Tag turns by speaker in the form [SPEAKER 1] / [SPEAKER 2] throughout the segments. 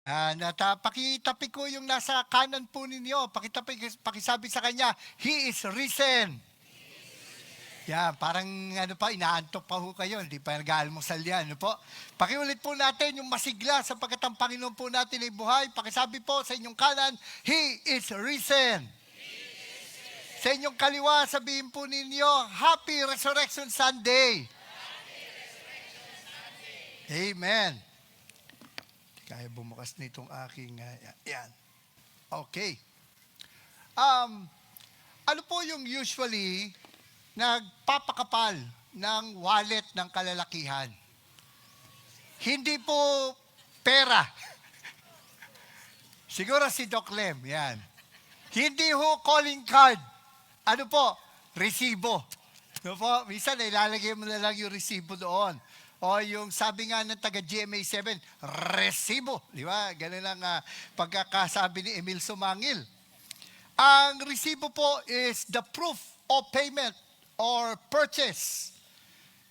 [SPEAKER 1] Pakitabi ko yung nasa kanan po ninyo. Pakisabi sa kanya, He is risen. Yan, parang inaantok pa ho kayo, hindi pa nag-aalmusal yan. Ano po? Pakiulit po natin yung masigla sapagkat ang Panginoon po natin ay buhay. Pakisabi po sa inyong kanan, He is risen. Sa inyong kaliwa, sabihin po ninyo, Happy Resurrection Sunday. Amen. Kaya bumukas nitong aking, yan. Okay. Um, ano po yung usually nagpapakapal ng wallet ng kalalakihan? Hindi po pera. Siguro si Doc Lem, yan. Hindi ho calling card. Ano po? Resibo. No po, minsan ilalagay mo na lang yung resibo doon. O yung sabi nga ng taga GMA7, resibo. Di ba? Ganun lang pagkakasabi ni Emil Sumangil. Ang resibo po is the proof of payment or purchase.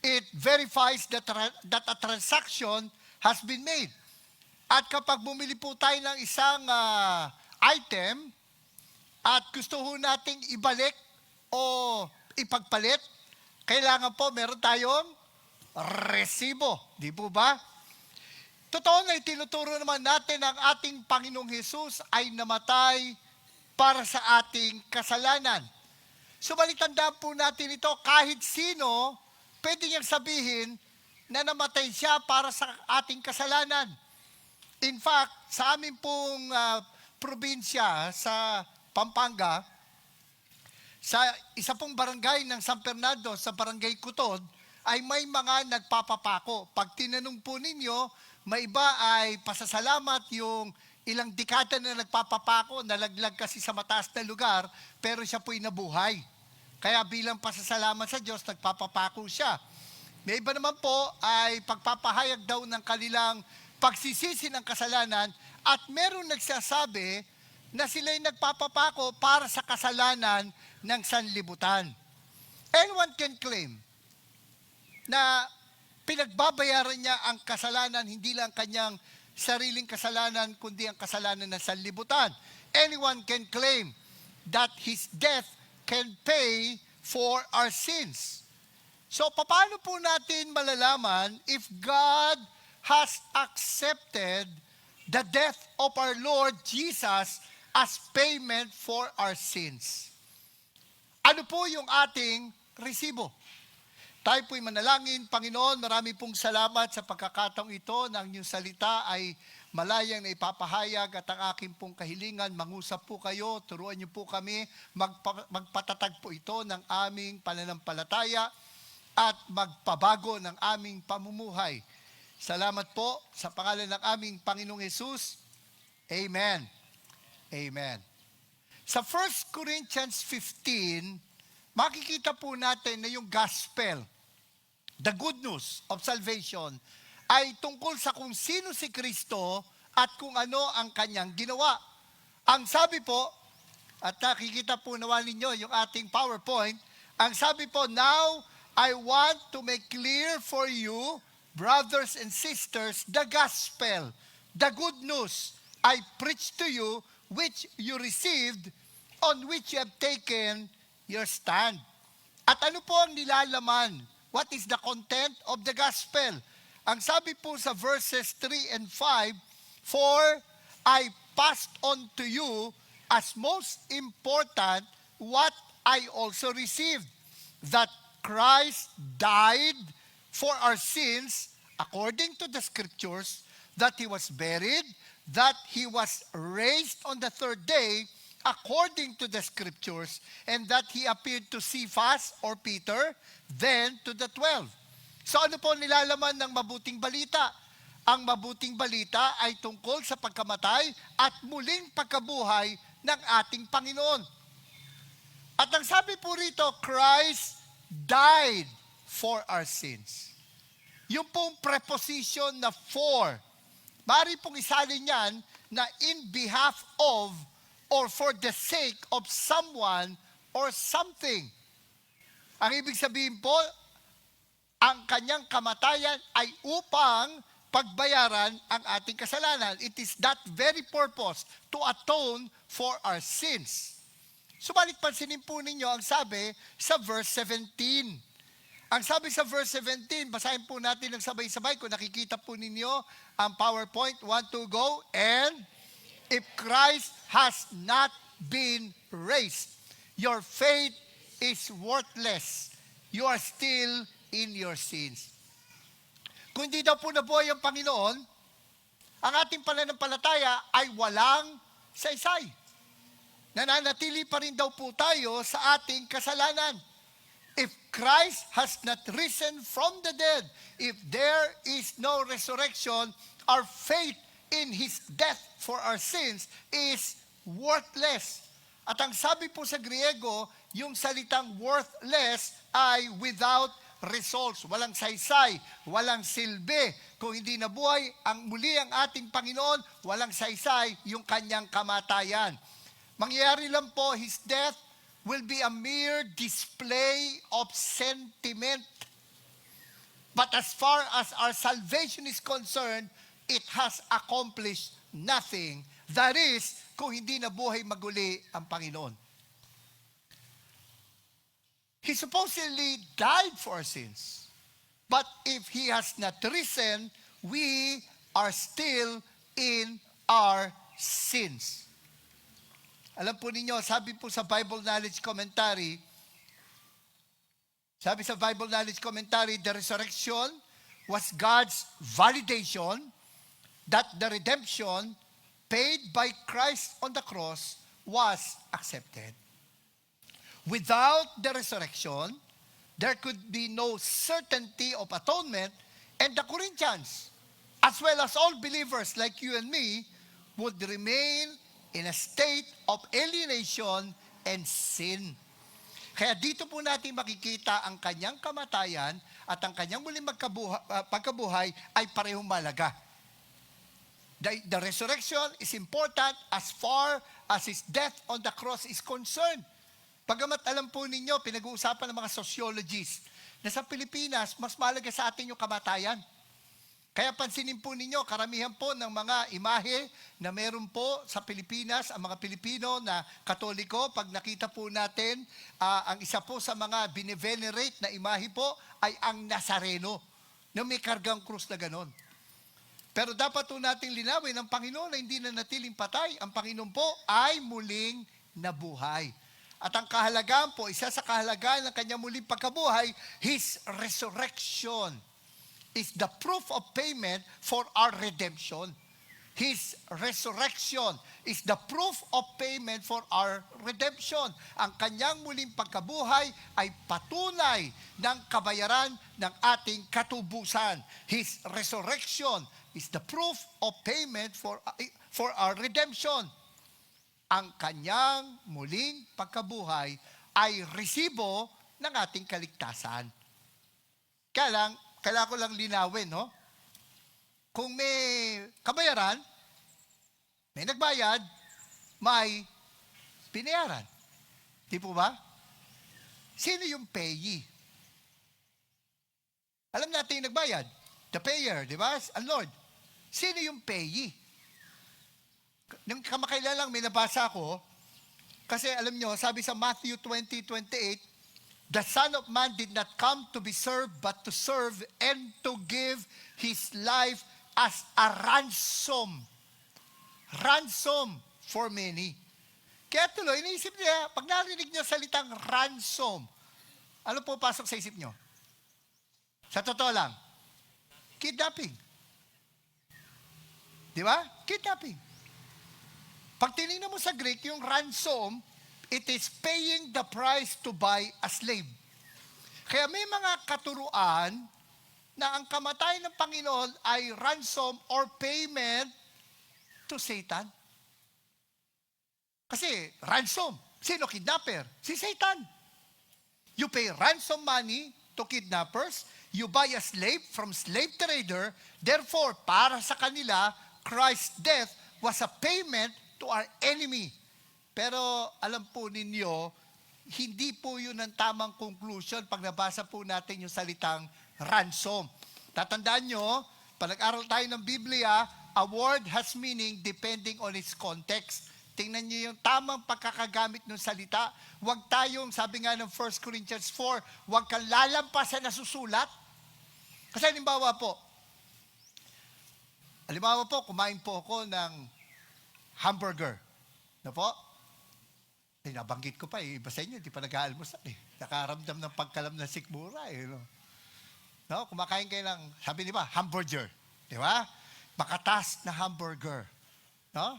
[SPEAKER 1] It verifies that a transaction has been made. At kapag bumili po tayo ng isang item at gusto ho nating ibalik o ipagpalit, kailangan po meron tayong resibo. Di po ba? Totoo na itinuturo naman natin ang ating Panginoong Hesus ay namatay para sa ating kasalanan. Subalit tandaan po natin ito, kahit sino, pwede niyang sabihin na namatay siya para sa ating kasalanan. In fact, sa amin pong probinsya sa Pampanga, sa isa pong barangay ng San Fernando, sa barangay Kutod, ay may mga nagpapapako. Pag tinanong po ninyo, may iba ay pasasalamat yung ilang dekada na nagpapapako, nalaglag kasi sa mataas na lugar, pero siya po'y nabuhay. Kaya bilang pasasalamat sa Diyos, nagpapapako siya. May iba naman po ay pagpapahayag daw ng kanilang pagsisisi ng kasalanan at meron nagsasabi na sila'y nagpapapako para sa kasalanan ng sanlibutan. Anyone can claim na pinagbabayaran niya ang kasalanan, hindi lang kanyang sariling kasalanan, kundi ang kasalanan ng sanlibutan. Anyone can claim that his death can pay for our sins. So, paano po natin malalaman if God has accepted the death of our Lord Jesus as payment for our sins? Ano po yung ating resibo? Tayo po'y manalangin. Panginoon, marami pong salamat sa pagkakataong ito na ang inyong salita ay malayang na ipapahayag at ang aking pong kahilingan, mangusap po kayo, turuan niyo po kami, magpatatag po ito ng aming pananampalataya at magpabago ng aming pamumuhay. Salamat po sa pangalan ng aming Panginoong Hesus. Amen. Amen. Sa 1 Corinthians 15, makikita po natin na yung gospel, the good news of salvation, ay tungkol sa kung sino si Kristo at kung ano ang kanyang ginawa. Ang sabi po, at nakikita po naman ninyo yung ating PowerPoint, ang sabi po, now I want to make clear for you, brothers and sisters, the gospel, the good news I preach to you, which you received, on which you have taken your stand. At ano po ang nilalaman? What is the content of the gospel? Ang sabi po sa verses 3 and 5, for I passed on to you as most important what I also received, that Christ died for our sins according to the scriptures, that He was buried, that He was raised on the third day according to the scriptures, and that He appeared to Cephas or Peter, then to the 12. So ano po nilalaman ng mabuting balita? Ang mabuting balita ay tungkol sa pagkamatay at muling pagkabuhay ng ating Panginoon. At ang sabi po rito, Christ died for our sins. Yung pong preposition na for, maaari pong isalin yan na in behalf of or for the sake of someone or something. Ang ibig sabihin po, ang kanyang kamatayan ay upang pagbayaran ang ating kasalanan. It is that very purpose to atone for our sins. Subalit pansinin po ninyo ang sabi sa verse 17. Ang sabi sa verse 17, basahin po natin ng sabay-sabay. Kung nakikita po ninyo ang PowerPoint, 1, 2, go. And if Christ has not been raised, your faith is worthless. You are still in your sins. Kung hindi daw po nabuhay ang Panginoon, ang ating pananampalataya ay walang saysay. Nananatili pa rin daw po tayo sa ating kasalanan. If Christ has not risen from the dead, if there is no resurrection, our faith in His death for our sins is worthless. At ang sabi po sa Griego, yung salitang worthless ay without results. Walang saysay, walang silbi. Kung hindi nabuhay ang muli ang ating Panginoon, walang saysay yung kanyang kamatayan. Mangyayari lang po, His death will be a mere display of sentiment. But as far as our salvation is concerned, it has accomplished nothing. That is, kung hindi nabuhay maguli ang Panginoon. He supposedly died for our sins. But if He has not risen, we are still in our sins. Alam po ninyo, sabi po sa Bible Knowledge Commentary, the resurrection was God's validation that the redemption paid by Christ on the cross was accepted. Without the resurrection, there could be no certainty of atonement, and the Corinthians, as well as all believers like you and me, would remain in a state of alienation and sin. Kaya dito po natin makikita ang kanyang kamatayan at ang kanyang muling pagkabuhay ay parehong malaga. The resurrection is important as far as His death on the cross is concerned. Pagamat alam po ninyo, pinag-uusapan ng mga sociologists na sa Pilipinas, mas mahalaga sa atin yung kamatayan. Kaya pansinin po ninyo, karamihan po ng mga imahe na meron po sa Pilipinas, ang mga Pilipino na Katoliko, pag nakita po natin, ang isa po sa mga bine-venerate na imahe po ay ang Nazareno, na may kargang krus na ganon. Pero dapat po nating linawin ang Panginoon na hindi na natiling patay. Ang Panginoon po ay muling nabuhay. At ang kahalagaan po, isa sa kahalagaan ng kanyang muling pagkabuhay, His resurrection is the proof of payment for our redemption. His resurrection is the proof of payment for our redemption. Ang kanyang muling pagkabuhay ay patunay ng kabayaran ng ating katubusan. His resurrection is the proof of payment for our redemption. Ang kanyang muling pagkabuhay ay resibo ng ating kaligtasan. Kailangan ko lang linawin, no? Kung may kabayaran, may nagbayad, may binayaran. Di po ba? Sino yung payee? Alam natin yung nagbayad. The payer, di ba? Ang Lord. Sino yung payee? Nung kamakailan lang may nabasa ako, kasi alam nyo, sabi sa Matthew 20:28, the Son of Man did not come to be served, but to serve and to give His life as a ransom. Ransom for many. Kaya tuloy, iniisip niya, pag narinig niya salitang ransom, ano po pasok sa isip niyo? Sa totoo lang, kidnapping. Di ba? Kidnapping. Pag tinignan mo sa Greek, yung ransom, it is paying the price to buy a slave. Kaya may mga katuruan na ang kamatayan ng Panginoon ay ransom or payment to Satan. Kasi ransom, sino kidnapper? Si Satan. You pay ransom money to kidnappers, you buy a slave from slave trader, therefore, para sa kanila, Christ's death was a payment to our enemy. Pero alam po ninyo, hindi po yun ang tamang conclusion pag nabasa po natin yung salitang ransom. Tatandaan nyo, Pag nag-aral tayo ng Biblia, a word has meaning depending on its context. Tingnan niyo yung tamang pagkakagamit ng salita. Huwag tayong, sabi nga ng 1 Corinthians 4, huwag kang lalampasan na susulat. Kasi halimbawa po, kumain po ako ng hamburger. Na po? Nabanggit ko pa, iba sa inyo, di pa nag-aalmusal Nakaramdam ng pagkalam ng sikmura No? Kumakain kayo ng, sabi di ba, hamburger. Di ba? Makatas na hamburger. No?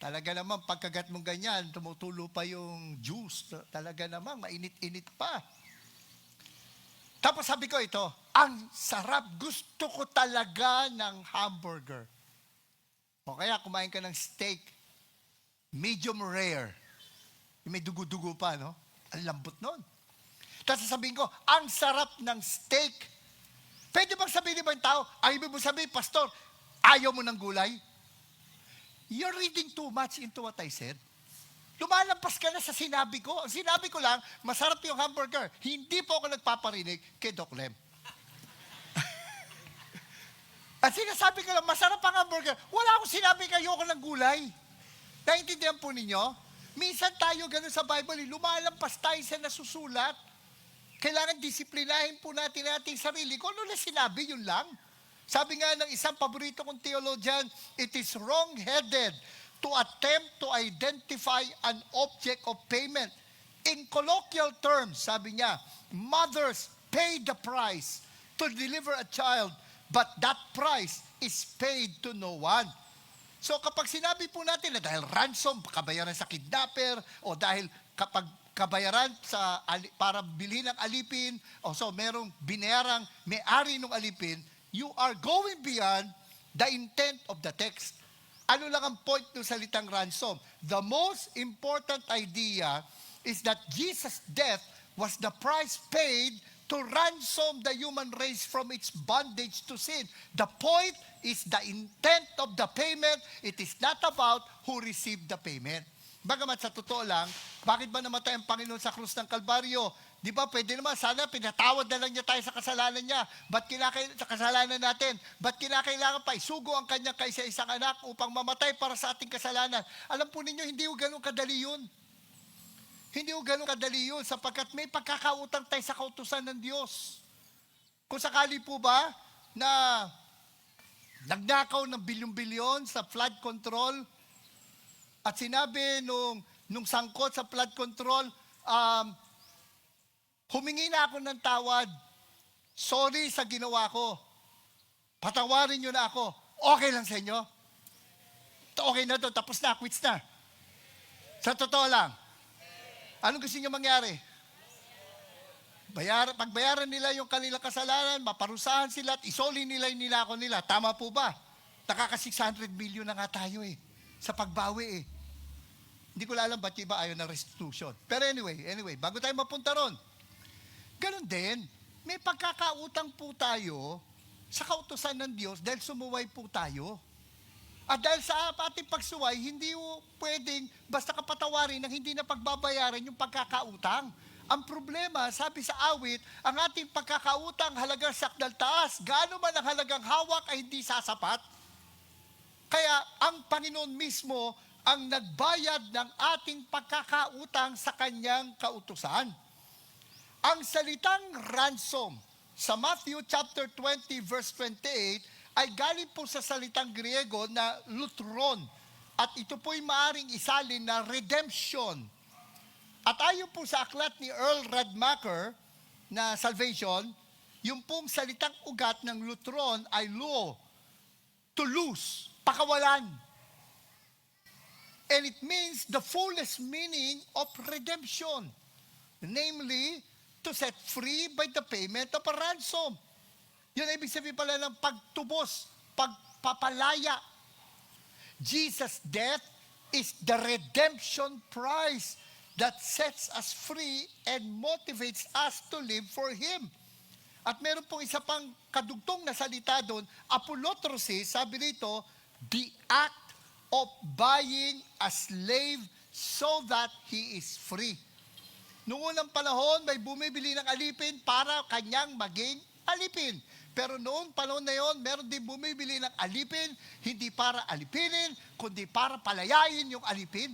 [SPEAKER 1] Talaga naman, pagkagat mong ganyan, tumutulo pa yung juice. Talaga naman, mainit-init pa. Tapos sabi ko ito, ang sarap, gusto ko talaga ng hamburger. O kaya kumain ka ng steak, medium rare. May dugo-dugo pa, no? Ang lambot nun. Tapos sasabihin ko, ang sarap ng steak. Pwede bang sabihin ni ba yung tao, ang ibig mo sabihin, Pastor, ayaw mo ng gulay? You're reading too much into what I said. Lumalampas ka na sa sinabi ko. Ang sinabi ko lang, masarap yung hamburger. Hindi po ako nagpaparinig kay Doc Lem. At sinasabi ko lang, masarap ang hamburger. Wala akong sinabi kayo ko ng gulay. Naintindihan po ninyo? Minsan tayo ganun sa Bible, lumalampas tayo sa nasusulat. Kailangan disiplinahin po natin ating sarili. Kung ano na sinabi, yun lang. Sabi nga ng isang paborito kong theologian, it is wrong-headed to attempt to identify an object of payment. In colloquial terms, sabi niya, mothers pay the price to deliver a child, but that price is paid to no one. So kapag sinabi po natin na dahil ransom, kabayaran sa kidnapper, o dahil kapag kabayaran para bilhin ng alipin, o so merong binayarang may-ari ng alipin, you are going beyond the intent of the text. Ano lang ang point ng salitang ransom? The most important idea is that Jesus' death was the price paid to ransom the human race from its bondage to sin. The point is the intent of the payment. It is not about who received the payment. Bagamat sa totoo lang, bakit ba namatay ang Panginoon sa krus ng Kalbaryo? Di ba, pwede naman, sana pinatawad na lang niya tayo sa kasalanan niya. Sa kasalanan natin? Ba't kinakailangan pa isugo ang kanyang kaisa-isang anak upang mamatay para sa ating kasalanan? Alam po ninyo, hindi ko ganun kadali yun. Hindi ko ganun kadali yun sapagkat may pagkakautang tayo sa kautusan ng Diyos. Kung sakali po ba na nagnakaw ng bilyon-bilyon sa flood control at sinabi nung sangkot sa flood control, humingi na ako ng tawad. Sorry sa ginawa ko. Patawarin niyo na ako. Okay lang sa inyo? Okay na to, tapos na, quits na. Sa totoo lang. Anong gusto niyo mangyari? Pagbayaran nila yung kanilang kasalanan, maparusahan sila at isoli nila yung nilako nila. Tama po ba? Nakaka 600 million na nga tayo sa pagbawi Hindi ko alam ba't iba ayaw ng restitution. Pero anyway, bago tayo mapunta ron, ganun din, may pagkakautang po tayo sa kautusan ng Diyos dahil sumuway po tayo. At dahil sa ating pagsuway, hindi pwedeng basta kapatawarin ng hindi na pagbabayaran yung pagkakautang. Ang problema, sabi sa awit, ang ating pagkakautang halagang sakdal taas. Gaano man ang halagang hawak ay hindi sasapat. Kaya ang Panginoon mismo ang nagbayad ng ating pagkakautang sa kanyang kautusan. Ang salitang ransom sa Matthew chapter 20 verse 28 ay galing po sa salitang Griego na lutron. At ito po'y maaring isalin na redemption. At ayon po sa aklat ni Earl Radmacher na Salvation, yung pong salitang ugat ng lutron ay luo, to lose, pakawalan. And it means the fullest meaning of redemption. Namely, to set free by the payment of a ransom. Yun ang ibig sabihin pala ng pagtubos, pagpapalaya. Jesus' death is the redemption price that sets us free and motivates us to live for Him. At meron pong isa pang kadugtong na salita doon, apolutrosis, sabi rito, the act of buying a slave so that he is free. Noong unang panahon, may bumibili ng alipin para kanyang maging alipin. Pero noong panahon na yon, meron din bumibili ng alipin, hindi para alipinin, kundi para palayain yung alipin.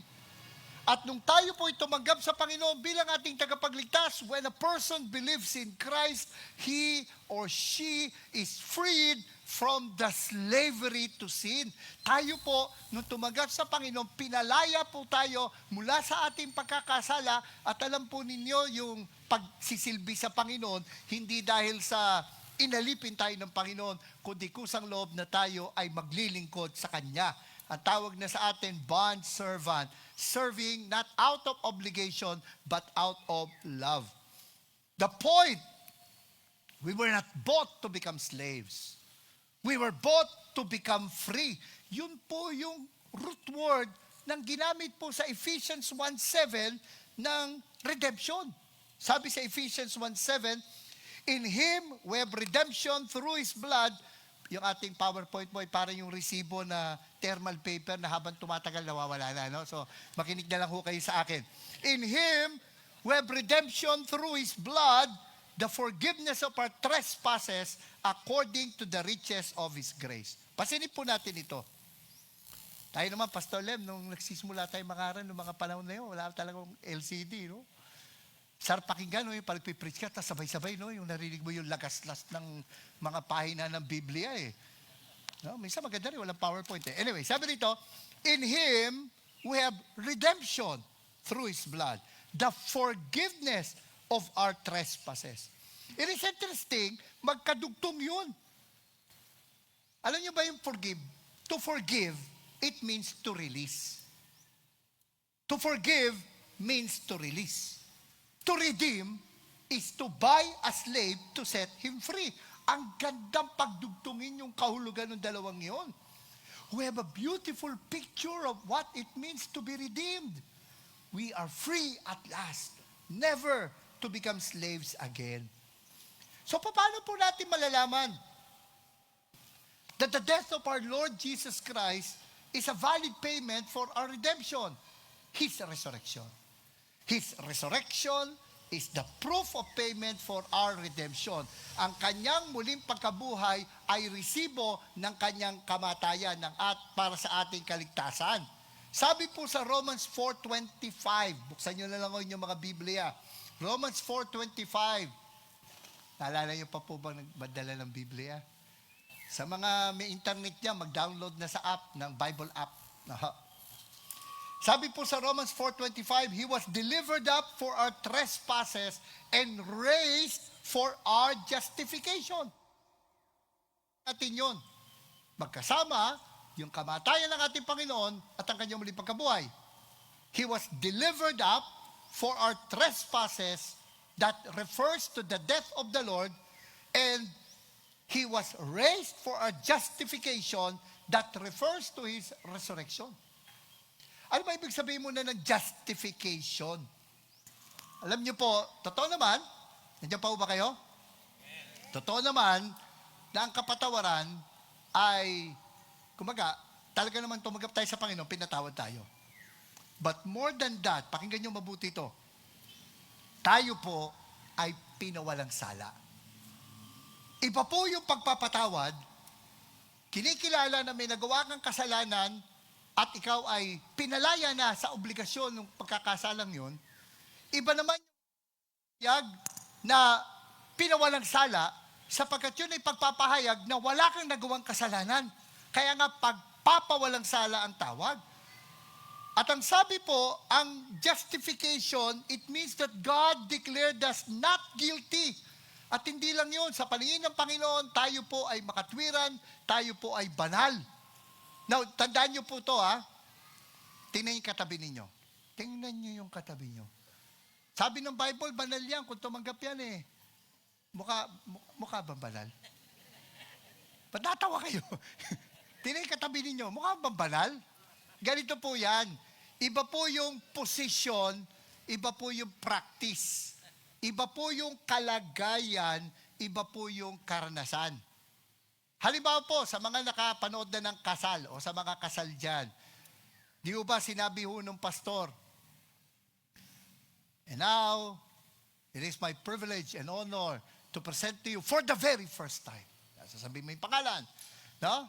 [SPEAKER 1] At nung tayo po tumanggap sa Panginoon bilang ating tagapagligtas, when a person believes in Christ, he or she is freed from the slavery to sin. Tayo po, nung tumanggap sa Panginoon, pinalaya po tayo mula sa ating pagkakasala at alam po ninyo yung pagsisilbi sa Panginoon, hindi dahil sa inalipin tayo ng Panginoon, kundi kusang loob na tayo ay maglilingkod sa Kanya. Ang tawag na sa atin, bond servant, serving not out of obligation, but out of love. The point, we were not bought to become slaves. We were bought to become free. Yun po yung root word ng ginamit po sa Ephesians 1:7 ng redemption. Sabi sa Ephesians 1:7, in Him we have redemption through His blood. Yung ating PowerPoint mo ay parang yung resibo na thermal paper na habang tumatagal nawawala na. No? So, makinig na lang ho kayo sa akin. In Him, we have redemption through His blood, the forgiveness of our trespasses according to the riches of His grace. Pasinip po natin ito. Tayo naman, Pastor Lem, nung nagsisimula tayo mangaral noong mga panahon na yun, wala talagang LCD, no? Sarap pakinggan, no? Yung pag-preach ka, tapos sabay-sabay, no? Yung narinig mo yung lagaslas ng mga pahina ng Biblia, eh. No? Minsan maganda rin, walang PowerPoint, eh. Anyway, sabi dito, in Him, we have redemption through His blood, the forgiveness of our trespasses. It is interesting, magkadugtong yun. Alam niyo ba yung forgive? To forgive, it means to release. To forgive means to release. To redeem is to buy a slave to set him free. Ang gandang pagdugtungin yung kahulugan ng dalawang yon. We have a beautiful picture of what it means to be redeemed. We are free at last, never to become slaves again. So paano po natin malalaman that the death of our Lord Jesus Christ is a valid payment for our redemption? His resurrection. His resurrection is the proof of payment for our redemption. Ang kanyang muling pagkabuhay ay resibo ng kanyang kamatayan para sa ating kaligtasan. Sabi po sa Romans 4:25, buksan nyo na lang yung mga Biblia. Romans 4:25. Naalala nyo pa po ba nagmadala ng Biblia? Sa mga may internet niya, mag-download na sa app, ng Bible app. Sabi po sa Romans 4:25, He was delivered up for our trespasses and raised for our justification. Natin yun. Magkasama, yung kamatayan ng ating Panginoon at ang kanyang muling pagkabuhay. He was delivered up for our trespasses, that refers to the death of the Lord, and He was raised for our justification, that refers to His resurrection. Ano ba ibig sabihin muna ng justification? Alam niyo po, totoo naman, nandiyan pa ba kayo? Totoo naman na ang kapatawaran ay, kumaga, talaga naman tumanggap tayo sa Panginoon, pinatawad tayo. But more than that, pakinggan niyo mabuti ito, tayo po ay pinawalang sala. Iba po yung pagpapatawad, kinikilala na may nagawa kang kasalanan, at ikaw ay pinalaya na sa obligasyon ng pagkakasalang yun. Iba naman yung pagpapahayag na pinawalang sala, sapagkat yun ay pagpapahayag na wala kang nagawang kasalanan. Kaya nga pagpapawalang sala ang tawag. At ang sabi po, ang justification, it means that God declared us not guilty. At hindi lang yun, sa paningin ng Panginoon, tayo po ay makatwiran, tayo po ay banal. Now, tandaan niyo po ito, ha? Tingnan yung katabi ninyo. Tingnan niyo yung katabi niyo. Sabi ng Bible, banal yan. Kung tumanggap yan, eh. Mukha ba banal? Ba't natawa kayo? Tingnan yung katabi ninyo. Mukha ba banal? Ganito po yan. Iba po yung position, iba po yung practice. Iba po yung kalagayan, iba po yung karanasan. Halimbawa po, sa mga nakapanood na ng kasal o sa mga kasal dyan, di ba sinabi ho ng pastor, and now, it is my privilege and honor to present to you for the very first time. sasabihin mo yung pangalan. No?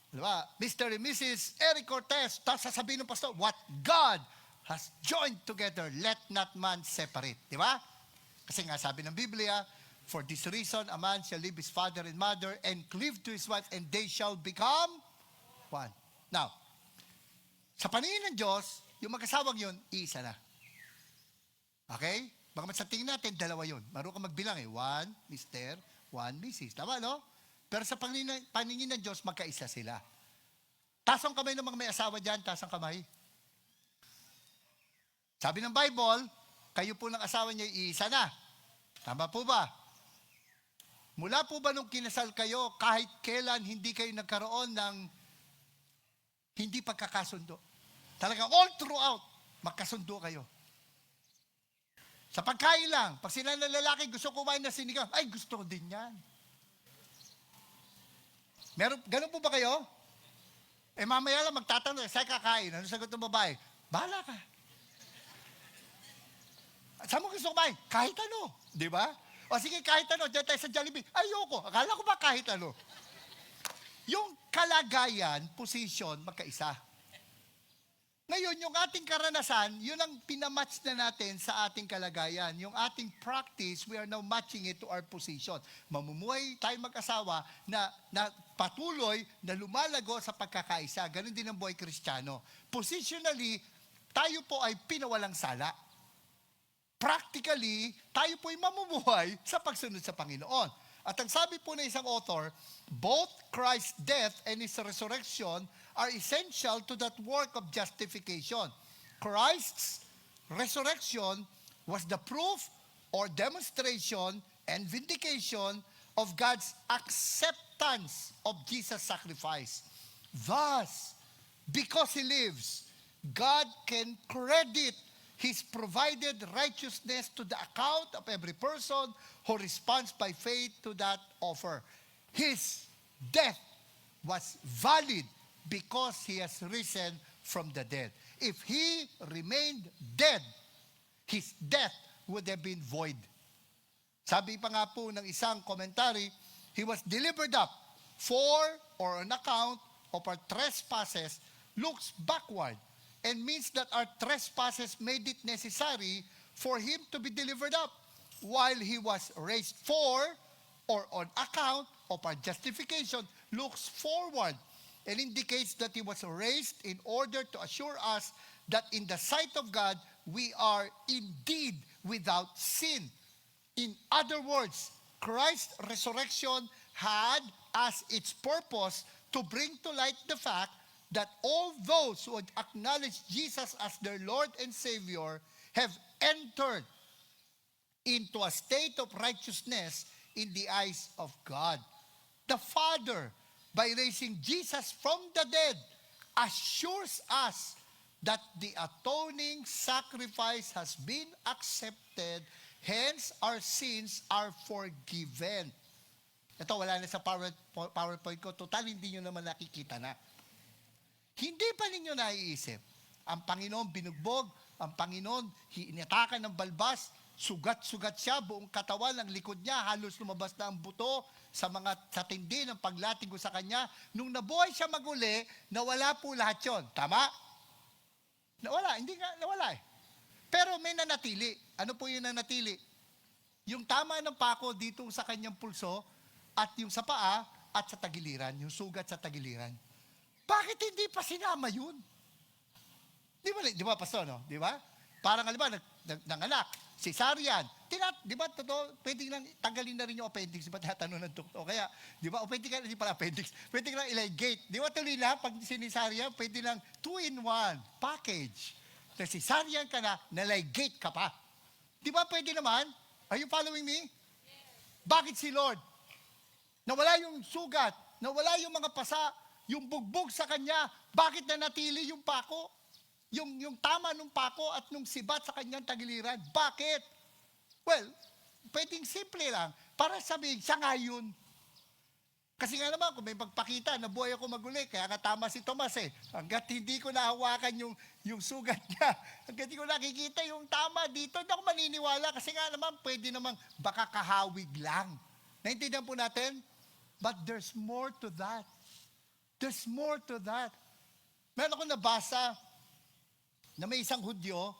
[SPEAKER 1] Diba? Mr. and Mrs. Eric Cortez, tapos sasabihin ng pastor, what God has joined together, let not man separate. Di ba? Kasi nga sabi ng Biblia, for this reason, a man shall leave his father and mother and cleave to his wife, and they shall become one. Now, sa paningin ng Diyos, yung mag-asawang yun, iisa na. Okay? Baka sa tingin natin, dalawa yun. Marunong ka magbilang eh. One, Mr., one, Mrs. Tama, no? Pero sa paningin ng Diyos, magkaisa sila. Taas ang kamay ng mga may asawa dyan, taas ang kamay. Sabi ng Bible, kayo po ng asawa niya, iisa na. Tama po ba? Mula po ba nung kinasal kayo, kahit kailan hindi kayo nagkaroon ng hindi pagkakasundo? Talagang all throughout, magkasundo kayo. Sa pagkain lang, pag sila ng lalaki gusto kumain na sinigang, ay gusto ko din yan. Ganun po ba kayo? Eh mamaya lang magtatanong, saan kakain? Ano sagot ng babae? Bahala ka. Saan mo gusto kumain? Kahit ano. Di ba? O sige, kahit ano. Diyan tayo sa Jollibee. Ayoko. Akala ko ba kahit ano? Yung kalagayan, position, magkaisa. Ngayon, yung ating karanasan, yun ang pinamatch na natin sa ating kalagayan. Yung ating practice, we are now matching it to our position. Mamumuhay tayo mag-asawa na patuloy na lumalago sa pagkakaisa. Ganon din ang buhay Kristiyano. Positionally, tayo po ay pinawalang sala. Practically, tayo po ay mamumuhay sa pagsunod sa Panginoon. At ang sabi po ng isang author, both Christ's death and His resurrection are essential to that work of justification. Christ's resurrection was the proof or demonstration and vindication of God's acceptance of Jesus' sacrifice. Thus, because He lives, God can credit His provided righteousness to the account of every person who responds by faith to that offer. His death was valid because He has risen from the dead. If He remained dead, His death would have been void. Sabi pa nga po ng isang commentary, He was delivered up for or on account of our trespasses looks backward and means that our trespasses made it necessary for Him to be delivered up, while He was raised for or on account of our justification looks forward and indicates that He was raised in order to assure us that in the sight of God, we are indeed without sin. In other words, Christ's resurrection had as its purpose to bring to light the fact that all those who would acknowledge Jesus as their Lord and Savior have entered into a state of righteousness in the eyes of God. The Father, by raising Jesus from the dead, assures us that the atoning sacrifice has been accepted, hence our sins are forgiven. Ito, wala na sa PowerPoint ko. Total, hindi nyo naman nakikita na. Hindi pa ninyo naiisip. Ang Panginoon binugbog, ang Panginoon inatakan ng balbas, sugat-sugat siya, buong katawan, ang likod niya, halos lumabas na ang buto sa tindi ng paglating ko sa kanya. Nung nabuhay siya maguli, nawala po lahat yon. Tama? Nawala, hindi nga, nawala eh. Pero may nanatili. Ano po yung nanatili? Yung tama ng pako dito sa kanyang pulso, at yung sa paa, at sa tagiliran, yung sugat sa tagiliran. Bakit hindi pa sinama yun? Di ba, Pastor, no? Di ba? Parang, alam nanganak, cesarean. Di ba, totoo, pwede lang tanggalin na rin yung appendix. Di ba, tatanong ng doktor? Kaya, di ba, o pwede ka, hindi pala appendix, pwede ka lang iligate. Di ba, tuloy lang, pag sinisaryan, pwede lang 2-in-1 package. Na cesarean ka na, naligate ka pa. Di ba, pwede naman? Are you following me? Bakit si Lord? Nawala yung sugat, nawala yung mga pasa, yung bugbog sa kanya, bakit nanatili yung pako? Yung tama nung pako at nung sibat sa kanyang tagiliran, bakit? Well, pwedeng simple lang, para sabihin, siya nga yun. Kasi nga naman, kung may magpakita, nabuhay ako maguli, kaya nga tama si Tomas eh. Hanggat hindi ko nahawakan yung sugat niya, hanggat hindi ko nakikita yung tama dito, hindi ako maniniwala. Kasi nga naman, pwede namang baka kahawig lang. Naintindihan po natin? But there's more to that. There's more to that. Meron ako nabasa na may isang Hudyo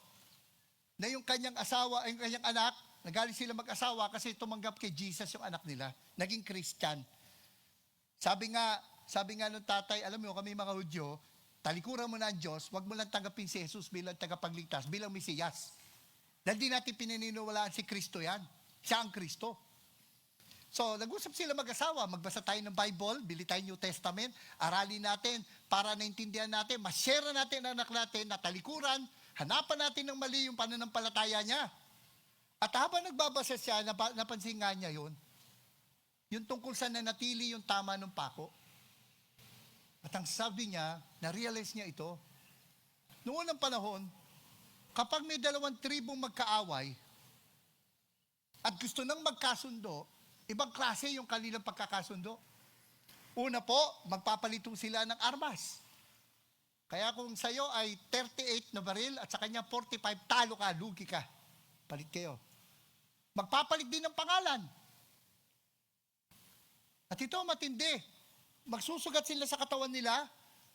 [SPEAKER 1] na yung kanyang asawa, yung kanyang anak, nagaling sila mag-asawa kasi tumanggap kay Jesus yung anak nila. Naging Christian. Sabi nga nung tatay, alam mo, kami mga Hudyo, talikuran mo na ang Diyos, wag mo lang tanggapin si Jesus bilang tagapagligtas, bilang Mesiyas. Dahil di natin pinaniniwalaan si Kristo yan. Siya ang Kristo. So, nag-usap sila mag-asawa, magbasa tayo ng Bible, bili tayo New Testament, aralin natin para naintindihan natin, ma-share natin ang anak natin na talikuran, hanapan natin ng mali yung pananampalataya niya. At habang nagbabasa siya, napansin nga niya yun. Yung tungkol sa nanatili yung tama ng pako. At ang sabi niya, na-realize niya ito. Noong unang panahon, kapag may 2 tribong magkaaway at gusto nang magkasundo, ibang klase yung kanilang pagkakasundo. Una po, magpapalito sila ng armas. Kaya kung sa'yo ay 38 na baril at sa kanya 45, talo ka, lugi ka. Palit kayo. Magpapalit din ng pangalan. At ito matindi. Magsusugat sila sa katawan nila,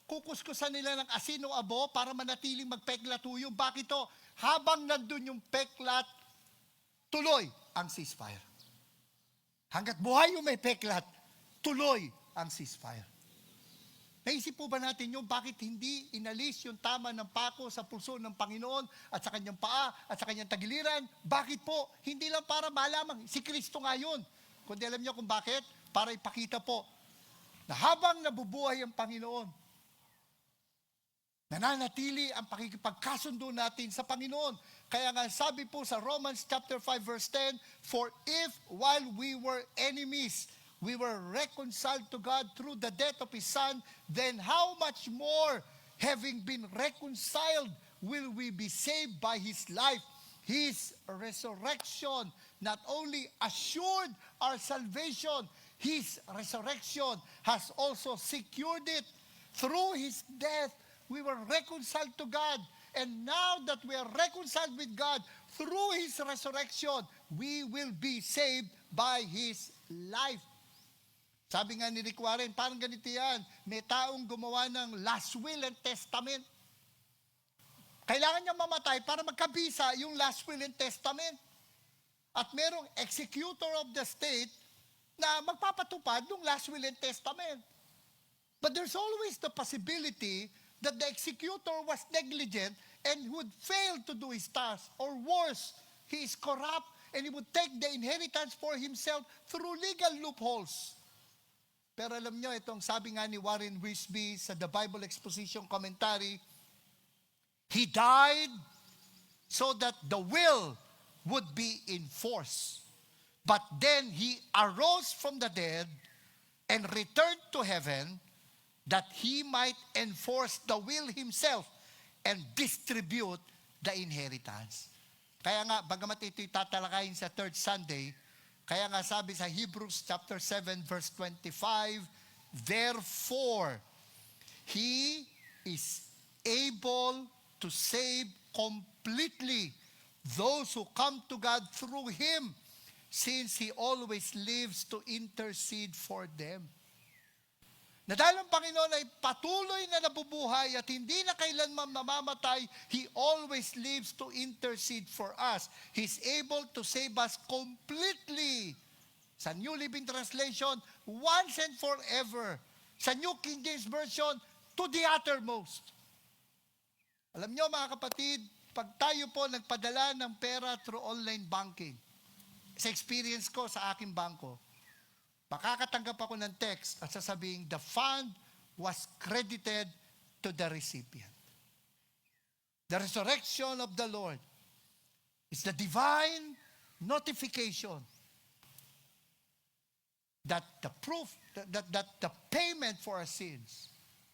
[SPEAKER 1] kukuskusan nila ng asin o abo para manatiling magpeklat tuyo. Bakit to? Habang nandun yung peklat, tuloy ang ceasefire. Hanggat buhay yung may peklat, tuloy ang ceasefire. Naisip po ba natin yung bakit hindi inalis yung tama ng pako sa pulso ng Panginoon at sa kanyang paa at sa kanyang tagiliran? Bakit po? Hindi lang para malamang si Kristo nga yun. Kundi alam niyo kung bakit? Para ipakita po na habang nabubuhay ang Panginoon, nananatili ang pakikipagkasundo natin sa Panginoon. Kaya nga sabi po sa Romans chapter 5 verse 10, "For if while we were enemies, we were reconciled to God through the death of His Son, then how much more, having been reconciled, will we be saved by His life?" His resurrection not only assured our salvation, His resurrection has also secured it. Through His death, we were reconciled to God. And now that we are reconciled with God, through His resurrection, we will be saved by His life. Sabi nga ni Rick Warren, parang ganito yan, may taong gumawa ng last will and testament. Kailangan niya mamatay para magkabisa yung last will and testament. At merong executor of the state na magpapatupad ng last will and testament. But there's always the possibility that the executor was negligent and would fail to do his task. Or worse, he is corrupt and he would take the inheritance for himself through legal loopholes. Pero alam nyo, itong sabi nga ni Warren Wiersbe sa The Bible Exposition Commentary, He died so that the will would be enforced. But then He arose from the dead and returned to heaven that He might enforce the will Himself and distribute the inheritance. Kaya nga, bagamat ito'y tatalakayin sa third Sunday, kaya nga sabi sa Hebrews chapter 7 verse 25, "Therefore, He is able to save completely those who come to God through Him, since He always lives to intercede for them." Na dahil ang Panginoon ay patuloy na nabubuhay at hindi na kailanman mamamatay, He always lives to intercede for us. He's able to save us completely. Sa New Living Translation, once and forever. Sa New King James Version, to the uttermost. Alam nyo mga kapatid, pag tayo po nagpadala ng pera through online banking, sa experience ko sa aking bangko, makakatanggap ako ng text at sasabing, the fund was credited to the recipient. The resurrection of the Lord is the divine notification that the proof, that the payment for our sins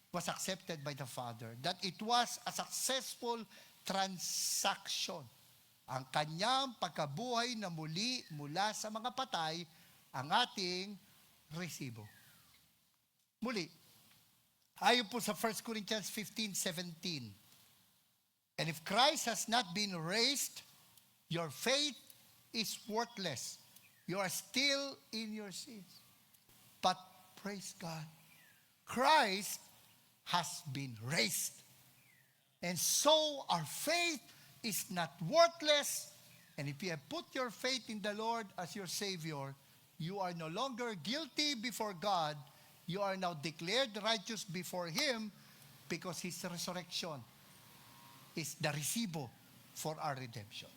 [SPEAKER 1] was accepted by the Father, that it was a successful transaction. Ang kanyang pagkabuhay na muli mula sa mga patay, ang ating resibo. Muli, ayon po sa 1 Corinthians 15:17, "And if Christ has not been raised, your faith is worthless. You are still in your sins. But praise God. Christ has been raised. And so our faith is not worthless. And if you have put your faith in the Lord as your Savior, you are no longer guilty before God. You are now declared righteous before Him because His resurrection is the resibo for our redemption.